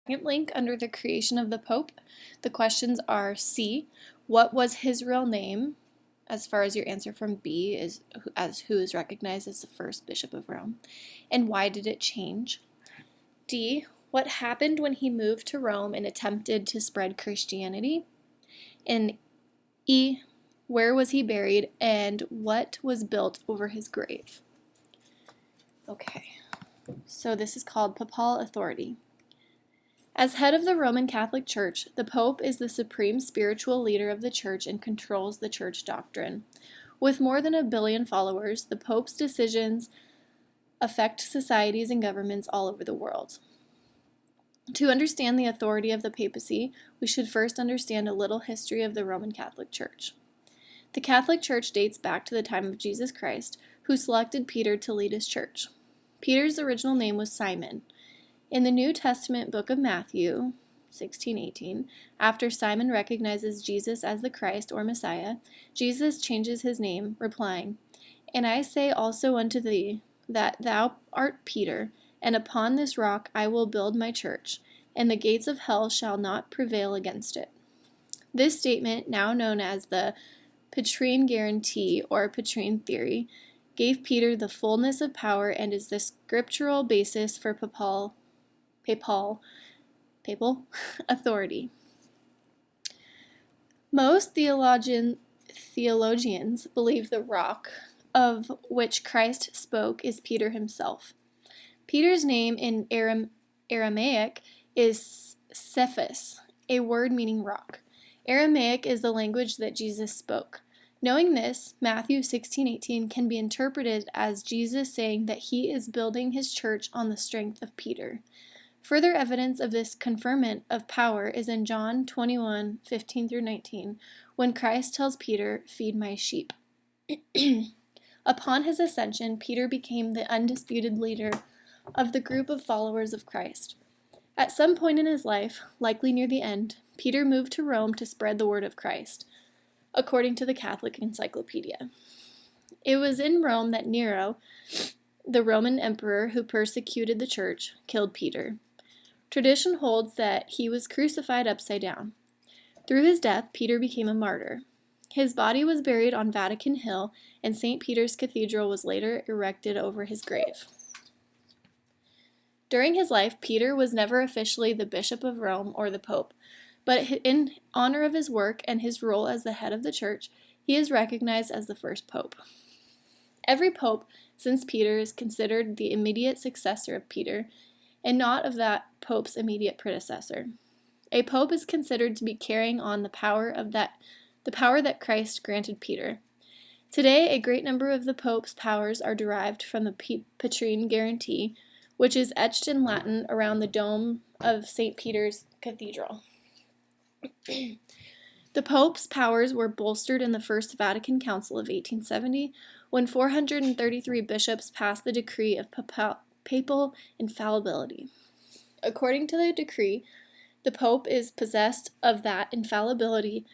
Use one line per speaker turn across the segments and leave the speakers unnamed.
Second link under the creation of the Pope. The questions are C, what was his real name? As far as your answer from B is as who is recognized as the first Bishop of Rome. And why did it change? D, what happened when he moved to Rome and attempted to spread Christianity? And E, where was he buried and what was built over his grave? Okay, so this is called papal authority. As head of the Roman Catholic Church, the Pope is the supreme spiritual leader of the Church and controls the Church doctrine. With more than 1 billion followers, the Pope's decisions affect societies and governments all over the world. To understand the authority of the papacy, we should first understand a little history of the Roman Catholic Church. The Catholic Church dates back to the time of Jesus Christ, who selected Peter to lead his church. Peter's original name was Simon. In the New Testament book of Matthew 16:18, after Simon recognizes Jesus as the Christ or Messiah, Jesus changes his name, replying, "And I say also unto thee, that thou art Peter, and upon this rock I will build my church, and the gates of hell shall not prevail against it." This statement, now known as the Petrine Guarantee or Petrine Theory, gave Peter the fullness of power and is the scriptural basis for papal authority. Most theologians believe the rock of which Christ spoke is Peter himself. Peter's name in Aramaic is Cephas, a word meaning rock. Aramaic is the language that Jesus spoke. Knowing this, Matthew 16:18 can be interpreted as Jesus saying that he is building his church on the strength of Peter. Further evidence of this conferment of power is in John 21:15-19, when Christ tells Peter, "Feed my sheep." Upon his ascension, Peter became the undisputed leader of the group of followers of Christ. At some point in his life, likely near the end, Peter moved to Rome to spread the word of Christ, according to the Catholic Encyclopedia. It was in Rome that Nero, the Roman emperor who persecuted the church, killed Peter. Tradition holds that he was crucified upside down. Through his death, Peter became a martyr. His body was buried on Vatican Hill, and St. Peter's Cathedral was later erected over his grave. During his life, Peter was never officially the Bishop of Rome or the Pope, but in honor of his work and his role as the head of the church, he is recognized as the first Pope. Every Pope since Peter is considered the immediate successor of Peter, and not of that Pope's immediate predecessor. A Pope is considered to be carrying on the power that Christ granted Peter. Today, a great number of the Pope's powers are derived from the Petrine Guarantee, which is etched in Latin around the dome of St. Peter's Cathedral. The Pope's powers were bolstered in the First Vatican Council of 1870, when 433 bishops passed the decree of papal infallibility. According to the decree, the Pope is possessed of that infallibility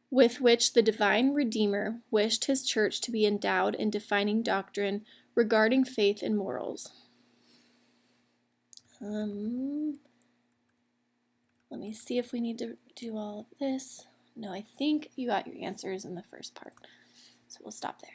with which the divine Redeemer wished his church to be endowed in defining doctrine regarding faith and morals. Let me see if we need to do all of this. No, I think you got your answers in the first part, so we'll stop there.